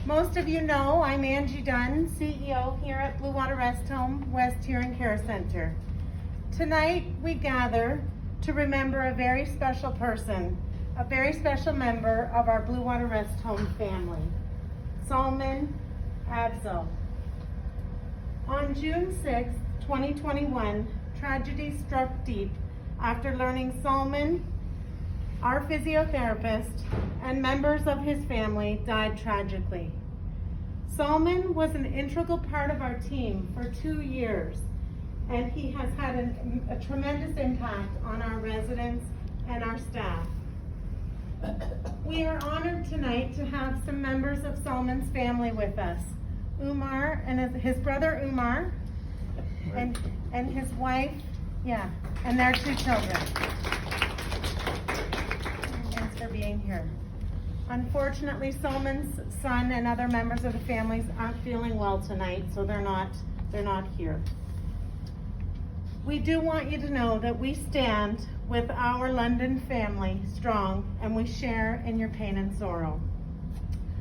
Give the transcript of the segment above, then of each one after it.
Most of you know I'm Angie Dunn, CEO here at Blue Water Rest Home, West Huron Care Center. Tonight we gather to remember a very special person, a very special member of our Blue Water Rest Home family, Salman Abzal. On June 6, 2021, tragedy struck deep after learning Salman, our physiotherapist, and members of his family died tragically. Salman was an integral part of our team for 2 years, and he has had a tremendous impact on our residents and our staff. We are honored tonight to have some members of Salman's family with us. Umar and his brother Umar, and his wife, and their 2 children. Thanks for being here. Unfortunately, Salman's son and other members of the families aren't feeling well tonight, so they're not here. We do want you to know that we stand with our London family strong, and we share in your pain and sorrow.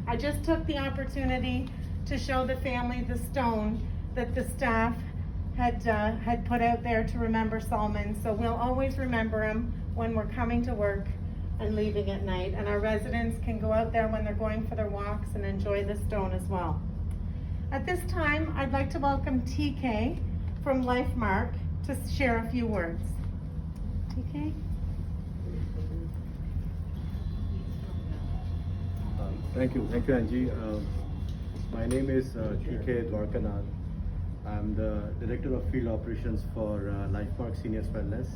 I just took the opportunity to show the family the stone that the staff had put out there to remember Salman. So we'll always remember him when we're coming to work and leaving at night. And our residents can go out there when they're going for their walks and enjoy the stone as well. At this time, I'd like to welcome TK from LifeMark to share a few words. TK? Thank you, Angie. My name is TK Dwarkanath. I'm the Director of Field Operations for LifeMark Seniors Wellness.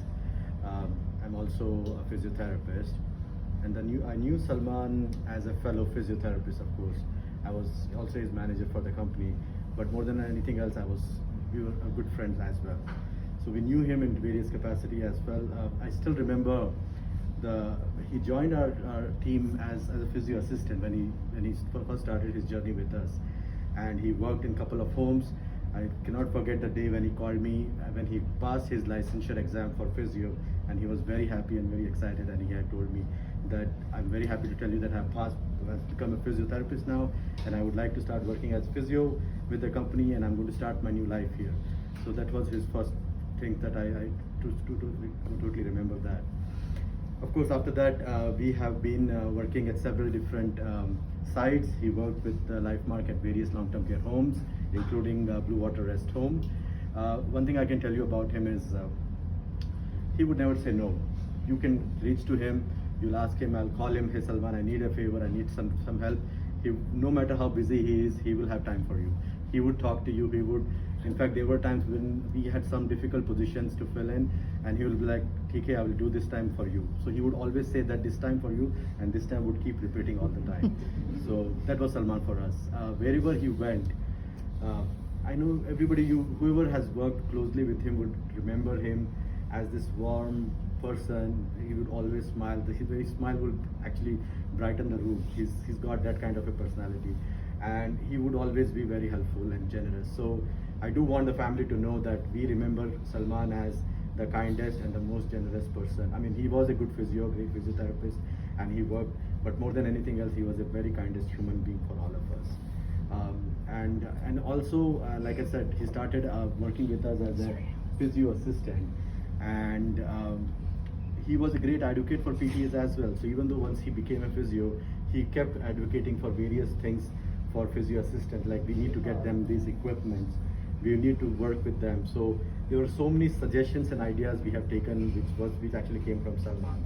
I'm also a physiotherapist. And I knew Salman as a fellow physiotherapist, of course. I was also his manager for the company. But more than anything else, we were good friends as well. So we knew him in various capacity as well. I still remember he joined our team as a physio assistant when he first started his journey with us, and he worked in a couple of homes. I cannot forget the day when he called me when he passed his licensure exam for physio, and he was very happy and very excited, and he had told me that I'm very happy to tell you that I've become a physiotherapist now, and I would like to start working as physio with the company, and I'm going to start my new life here. So that was his first thing that I totally remember that. Of course, after that, we have been working at several different sites. He worked with LifeMark at various long-term care homes, including Blue Water Rest Home. One thing I can tell you about him is he would never say no. You can reach to him, you'll ask him, I'll call him, hey Salman, I need a favor, I need some help. No matter how busy he is, he will have time for you. He would talk to you, in fact, there were times when we had some difficult positions to fill in, and he will be like, TK, I will do this time for you. So he would always say that this time for you, and this time would keep repeating all the time. So that was Salman for us. Wherever he went, I know whoever has worked closely with him would remember him as this warm person. He would always smile. His very smile would actually brighten the room. He's got that kind of a personality, and he would always be very helpful and generous. So I do want the family to know that we remember Salman as the kindest and the most generous person. I mean, he was a good great physiotherapist, and he worked, but more than anything else, he was a very kindest human being for all of us. And also, like I said, he started working with us as a physio assistant, and he was a great advocate for PTs as well. So even though once he became a physio, he kept advocating for various things for physio assistants, like we need to get them these equipments, we need to work with them. So there were so many suggestions and ideas we have taken, which actually came from Salman.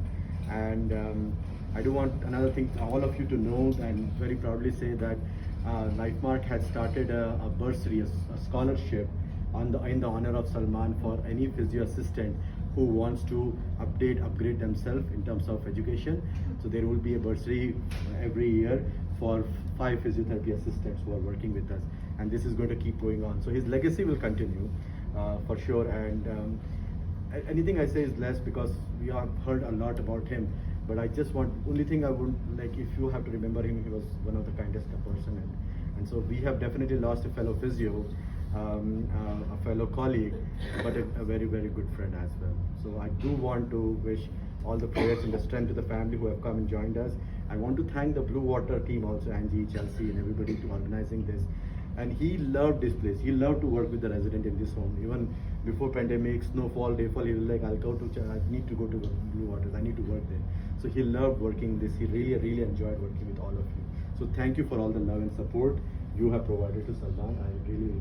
And I do want another thing, all of you to know and very proudly say that LifeMark had started a bursary, a scholarship in the honor of Salman for any physio assistant who wants to upgrade themselves in terms of education. So there will be a bursary every year for 5 physiotherapy assistants who are working with us, and this is going to keep going on. So his legacy will continue for sure, and anything I say is less because we have heard a lot about him, but I just want, only thing I would like, if you have to remember him, he was one of the kindest person, and so we have definitely lost a fellow physio, a fellow colleague, but a very, very good friend as well. So I do want to wish all the prayers and the strength to the family who have come and joined us, I want to thank the Blue Water team also, Angie, Chelsea, and everybody to organizing this. And he loved this place. He loved to work with the resident in this home. Even before pandemic, snowfall, dayfall, he was like, I need to go to Blue Waters. I need to work there. So he loved working this. He really enjoyed working with all of you. So thank you for all the love and support you have provided to Salman. I really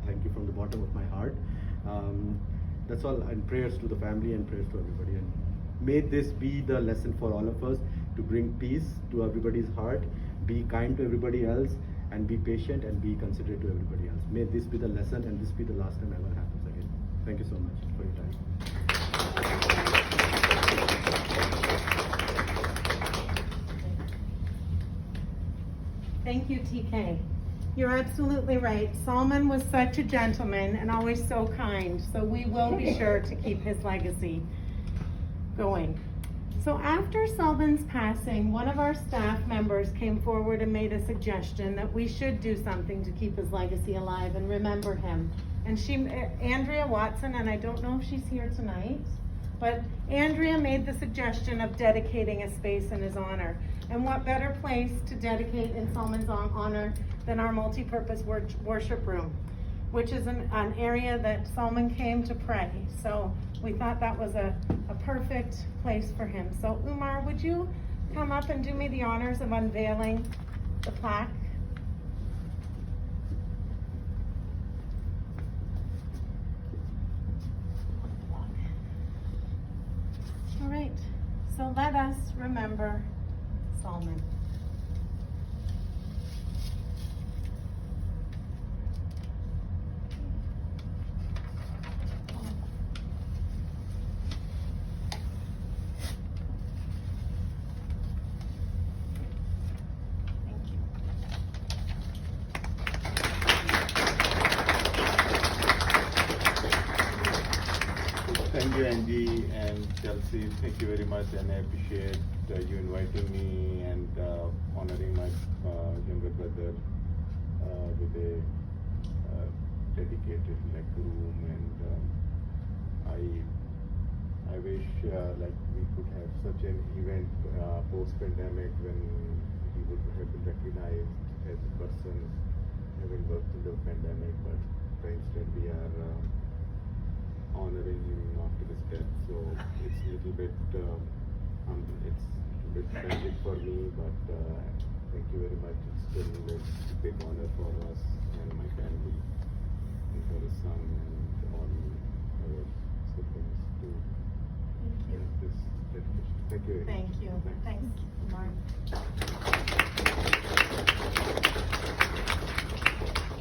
thank you from the bottom of my heart. That's all, and prayers to the family and prayers to everybody. And may this be the lesson for all of us to bring peace to everybody's heart, be kind to everybody else, and be patient and be considerate to everybody else. May this be the lesson and this be the last time ever happens again. Thank you so much for your time. Thank you, TK. You're absolutely right. Salman was such a gentleman and always so kind, so we will be sure to keep his legacy going. So after Salman's passing, one of our staff members came forward and made a suggestion that we should do something to keep his legacy alive and remember him. And Andrea Watson, and I don't know if she's here tonight, but Andrea made the suggestion of dedicating a space in his honor. And what better place to dedicate in Salman's honor than our multi-purpose worship room, which is an area that Salman came to pray. So we thought that was a perfect place for him. So Umar, would you come up and do me the honors of unveiling the plaque? All right, so let us remember Salman. Thank you, Angie and Chelsea. Thank you very much, and I appreciate you inviting me and honoring my younger brother with a dedicated room. And I wish like we could have such an event post-pandemic when he would have been recognized as a person having worked in the pandemic. But instead, we are honoring him after his death, so it's a little bit tragic for me, but thank you very much. It's still a big honor for us and my family and for his son and all our siblings to have this dedication. Thank you very Thank much. you. Thanks, Umar.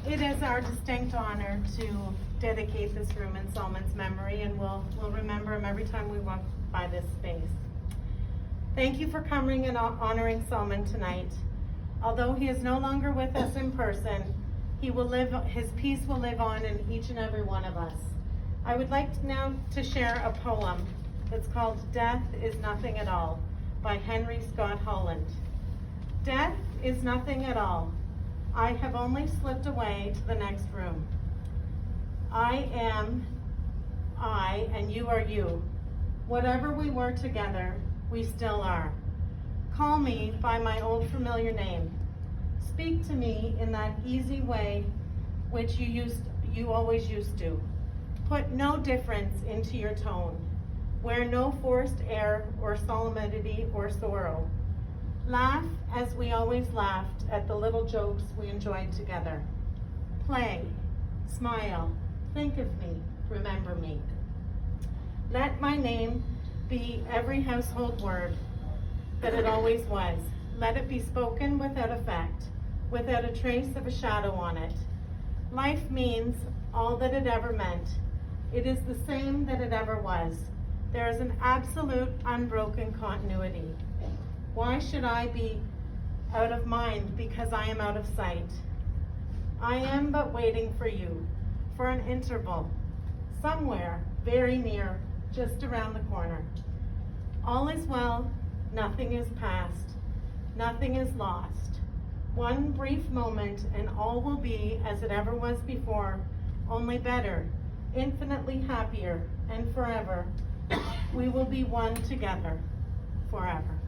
It is our distinct honor to dedicate this room in Salman's memory, and we'll remember him every time we walk by this space. Thank you for coming and honoring Salman tonight. Although he is no longer with us in person, his peace will live on in each and every one of us. I would like now to share a poem that's called Death is Nothing at All by Henry Scott Holland. Death is nothing at all. I have only slipped away to the next room. I am I, and you are you. Whatever we were together, we still are. Call me by my old familiar name. Speak to me in that easy way which you always used to. Put no difference into your tone. Wear no forced air or solemnity or sorrow. Laugh as we always laughed at the little jokes we enjoyed together. Play, smile, think of me, remember me. Let my name be every household word that it always was. Let it be spoken without effect, without a trace of a shadow on it. Life means all that it ever meant. It is the same that it ever was. There is an absolute, unbroken continuity. Why should I be out of mind because I am out of sight? I am but waiting for you, for an interval, somewhere very near, just around the corner. All is well, nothing is past, nothing is lost. One brief moment and all will be as it ever was before, only better, infinitely happier, and forever. We will be one together, forever.